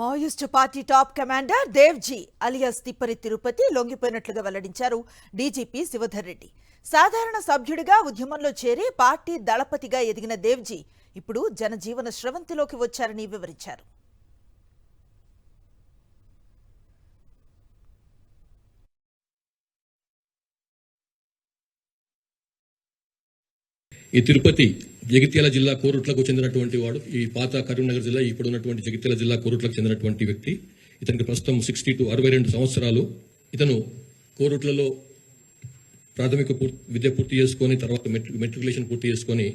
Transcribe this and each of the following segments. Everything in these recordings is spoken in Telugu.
Maoist party top commander Devji alias Tippari Tirupati లొంగిపోయినట్లుగా వెల్లడించారు డీజీపీ శివధర్ రెడ్డి. సాధారణ సభ్యుడిగా ఉద్యమంలో చేరి పార్టీ దళపతిగా ఎదిగిన దేవ్జీ ఇప్పుడు జనజీవన స్రవంతిలోకి వచ్చారని వివరించారు. ఈ తిరుపతి జగిత్యాల జిల్లా కోరుట్లకు చెందినటువంటి వాడు. ఈ పాత కరీంనగర్ జిల్లా ఇప్పుడు ఉన్నటువంటి జగిత్యాల జిల్లా కోరుట్లకు చెందినటువంటి వ్యక్తి. ఇతనికి ప్రస్తుతం 60 to 62 సంవత్సరాలు. ఇతను కోరుట్లలో ప్రాథమిక విద్య పూర్తి చేసుకొని తర్వాత మెట్రికులేషన్ పూర్తి చేసుకొని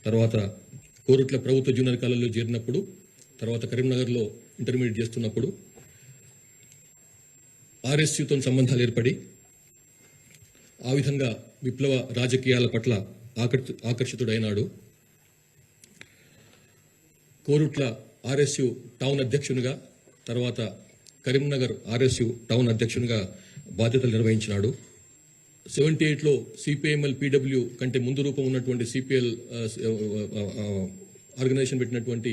తర్వాత కోరుట్ల ప్రభుత్వ జూనియర్ కాలేజీలో చేరినప్పుడు తర్వాత కరీంనగర్లో ఇంటర్మీడియట్ చేస్తున్నప్పుడు ఆర్ఎస్యూతో సంబంధాలు ఏర్పడి ఆ విధంగా విప్లవ రాజకీయాల పట్ల ఆకర్షితుడైనాడు. కోరుట్ల ఆర్ఎస్యు టౌన్ అధ్యక్షునిగా తర్వాత కరీంనగర్ ఆర్ఎస్యు టౌన్ అధ్యక్షునిగా బాధ్యతలు నిర్వహించినాడు. 78లో సిపిఐఎంఎల్ పీడబ్ల్యూ కంటే ముందు రూపం ఉన్నటువంటి సిపిఎల్ ఆర్గనైజేషన్ పెట్టినటువంటి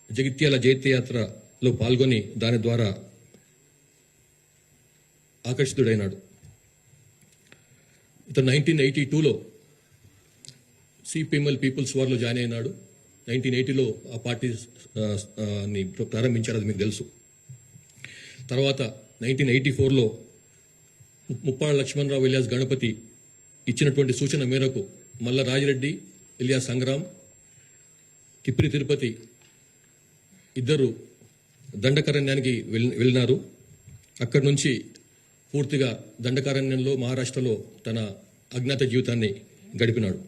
జగిత్యాల జైత్యయాత్రలో పాల్గొని దాని ద్వారా ఆకర్షితుడైనాడు. ఇతను 1982లో సిపిఎంఎల్ పీపుల్స్ వార్లో జాయిన్ అయినాడు. 1980లో ఆ పార్టీని ప్రారంభించారు, అది మీకు తెలుసు. తర్వాత 1984లో ముప్పాళ్ళ లక్ష్మణరావు ఇలియాస్ గణపతి ఇచ్చినటువంటి సూచన మేరకు మల్ల రాజిరెడ్డి ఇలియాస్ సంగ్రామ్ తిప్పిరి తిరుపతి ఇద్దరు దండకారణ్యానికి వెళ్ళినారు. అక్కడి నుంచి పూర్తిగా దండకారణ్యంలో మహారాష్ట్రలో తన అజ్ఞాత జీవితాన్ని గడిపినాడు.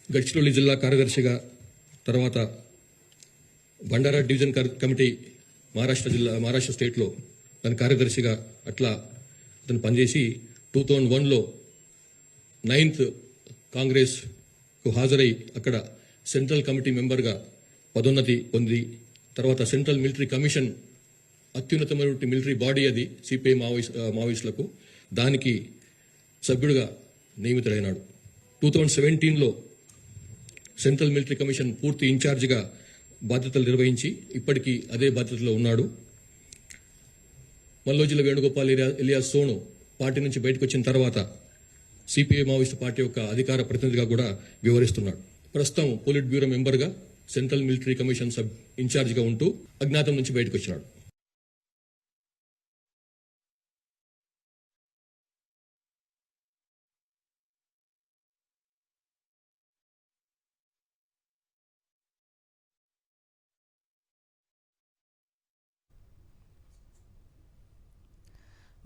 గడ్చిరోలి జిల్లా కార్యదర్శిగా తర్వాత బండారా డివిజన్ కమిటీ మహారాష్ట్ర స్టేట్లో దాని కార్యదర్శిగా అట్లా అతను పనిచేసి 2001లో 9th కాంగ్రెస్కు హాజరై అక్కడ సెంట్రల్ కమిటీ మెంబర్గా పదోన్నతి పొంది తర్వాత సెంట్రల్ మిలిటరీ కమిషన్ అత్యున్నతమైనటువంటి మిలిటరీ బాడీ అది సిపిఐ మావోయిస్టులకు దానికి సభ్యుడిగా నియమితుడైనాడు. 2017లో సెంట్రల్ మిలిటరీ కమిషన్ పూర్తి ఇన్ఛార్జిగా బాధ్యతలు నిర్వహించి ఇప్పటికీ అదే బాధ్యతలో ఉన్నాడు. మల్లోజిల వేణుగోపాల్ ఇలియాస్ సోను పార్టీ నుంచి బయటకు వచ్చిన తర్వాత సిపిఐ మావోయిస్టు పార్టీ యొక్క అధికార ప్రతినిధిగా కూడా వ్యవహరిస్తున్నాడు. ప్రస్తుతం పోలిట్ బ్యూరో మెంబర్గా సెంట్రల్ మిలిటరీ కమిషన్ ఇన్ఛార్జిగా ఉంటూ అజ్ఞాతం నుంచి బయటకు వచ్చినాడు.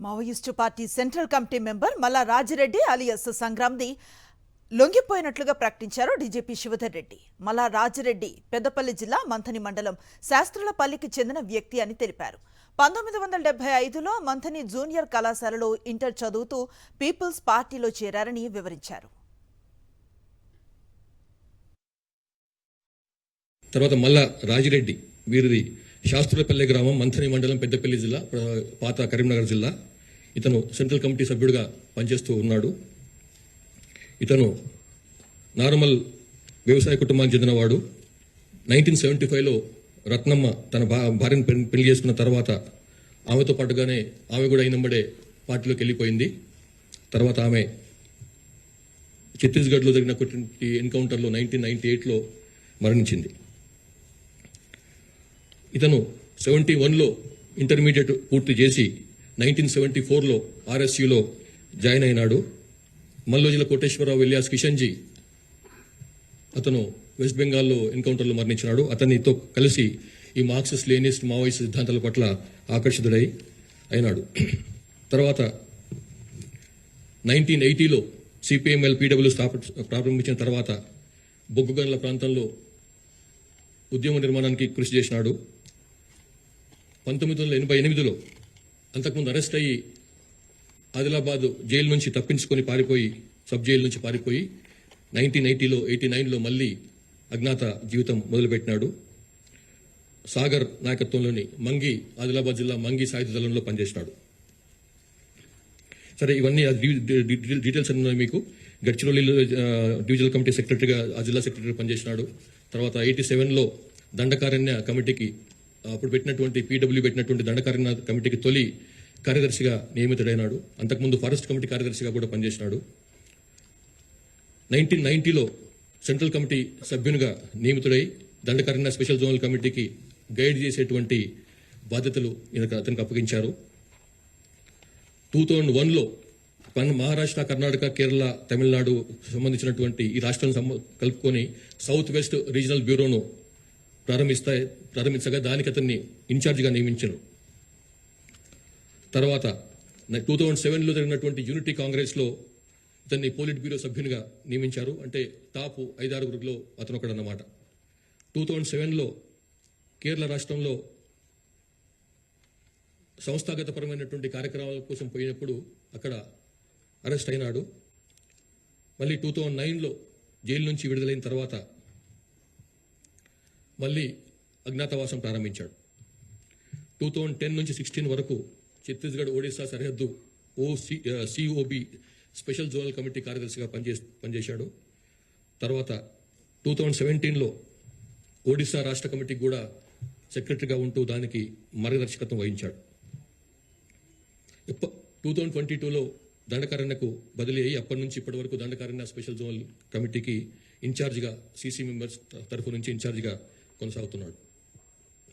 Maoist party central committee member మల్లా రాజిరెడ్డి అలియాస్ సంగ్రామ్ది లొంగిపోయినట్లుగా ప్రకటించారు డీజీపీ శివధర్ రెడ్డి. మల్లా రాజిరెడ్డి పెద్దపల్లి జిల్లా మంథని మండలం శాస్త్రులపల్లికి చెందిన వ్యక్తి అని తెలిపారు. 1975లో మంథని జూనియర్ కళాశాలలో ఇంటర్ చదువుతూ పీపుల్స్ పార్టీలో చేరారని వివరించారు. తర్వాత మల్లా రాజిరెడ్డి వీరిది శాస్త్రులపల్లి గ్రామం, మంథని మండలం, పెద్దపల్లి జిల్లా, పాత కరీంనగర్ జిల్లా. ఇతను సెంట్రల్ కమిటీ సభ్యుడిగా పనిచేస్తూ ఉన్నాడు. ఇతను నార్మల్ వ్యవసాయ కుటుంబానికి చెందినవాడు. 1975లో రత్నమ్మ తన భార్యను పెళ్లి చేసుకున్న తర్వాత ఆమెతో పాటుగానే ఆమె కూడా అయినంబడే పార్టీలోకి వెళ్ళిపోయింది. తర్వాత ఆమె ఛత్తీస్గఢ్లో జరిగినటువంటి ఎన్కౌంటర్లో 1998లో మరణించింది. ఇతను 71లో ఇంటర్మీడియట్ పూర్తి చేసి 1974లో ఆర్ఎస్యూలో జాయిన్ అయినాడు. మల్లోజిల కోటేశ్వరరావు ఇలియాస్ కిషన్జీ అతను వెస్ట్ బెంగాల్లో ఎన్కౌంటర్లో మరణించినాడు. అతనితో కలిసి ఈ మార్క్సిస్ట్ లెనినిస్ట్ మావోయిస్ట్ సిద్ధాంతాల పట్ల ఆకర్షితుడై అయినాడు. తర్వాత 1980లో సిపిఎంఎల్ పీడబ్ల్యూ ప్రారంభించిన తర్వాత బొగ్గుగనుల ప్రాంతంలో ఉద్యమ నిర్మాణానికి కృషి చేసినాడు. 1988లో అంతకుముందు అరెస్ట్ అయ్యి ఆదిలాబాద్ జైలు నుంచి తప్పించుకొని పారిపోయి సబ్ జైలు నుంచి పారిపోయి 1989లో మళ్ళీ అజ్ఞాత జీవితం మొదలుపెట్టినాడు. సాగర్ నాయకత్వంలోని మంగి ఆదిలాబాద్ జిల్లా మంగి సాయుధ దళంలో పనిచేసినాడు. సరే, ఇవన్నీ డీటెయిల్స్ అన్నీ మీకు. గడ్చిరోలిలో డివిజనల్ కమిటీ సెక్రటరీగా ఆ జిల్లా సెక్రటరీ పనిచేసినాడు. తర్వాత 87లో దండకారణ్య కమిటీకి అప్పుడు పెట్టినటువంటి పీడబ్ల్యూ పెట్టినటువంటి దండకారణ్య కమిటీకి తొలి కార్యదర్శిగా నియమితుడైనాడు. అంతకుముందు ఫారెస్ట్ కమిటీ కార్యదర్శిగా కూడా పనిచేసినాడు. 1990లో సెంట్రల్ కమిటీ సభ్యునిగా నియమితుడై దండకారణ్య స్పెషల్ జోనల్ కమిటీకి గైడ్ చేసేటువంటి బాధ్యతలు అతనికి అప్పగించారు. 2001లో మహారాష్ట్ర, కర్ణాటక, కేరళ, తమిళనాడు సంబంధించినటువంటి ఈ రాష్ట్రాలను కలుపుకొని సౌత్ వెస్ట్ రీజనల్ బ్యూరోను ప్రారంభించగా దానికి అతన్ని ఇన్ఛార్జిగా నియమించారు. తర్వాత 2007లో జరిగినటువంటి యూనిటీ కాంగ్రెస్లో ఇతన్ని పోలిట్ బ్యూరో సభ్యునిగా నియమించారు. అంటే టాప్ 5-6 అతను ఒకడన్నమాట. 2007లో కేరళ రాష్ట్రంలో సంస్థాగతపరమైనటువంటి కార్యక్రమాల కోసం పోయినప్పుడు అక్కడ అరెస్ట్ అయినాడు. మళ్ళీ 2009లో జైలు నుంచి విడుదలైన తర్వాత మళ్ళీ అజ్ఞాతవాసం ప్రారంభించాడు. 2010 నుంచి 16 వరకు ఛత్తీస్గఢ్ ఒడిశా సరిహద్దు సిఓబి స్పెషల్ జోనల్ కమిటీ కార్యదర్శిగా పనిచేశాడు. తర్వాత 2017లో ఒడిశా రాష్ట్ర కమిటీకి కూడా సెక్రటరీగా ఉంటూ దానికి మార్గదర్శకత్వం వహించాడు. 2022లో దండకారణ్యకు బదిలీ అయ్యి అప్పటి నుంచి ఇప్పటి వరకు దండకారణ్య స్పెషల్ జోనల్ కమిటీకి ఇన్ఛార్జిగా, సీసీ మెంబర్స్ తరఫు నుంచి ఇన్ఛార్జిగా కొనసాగుతున్నాడు.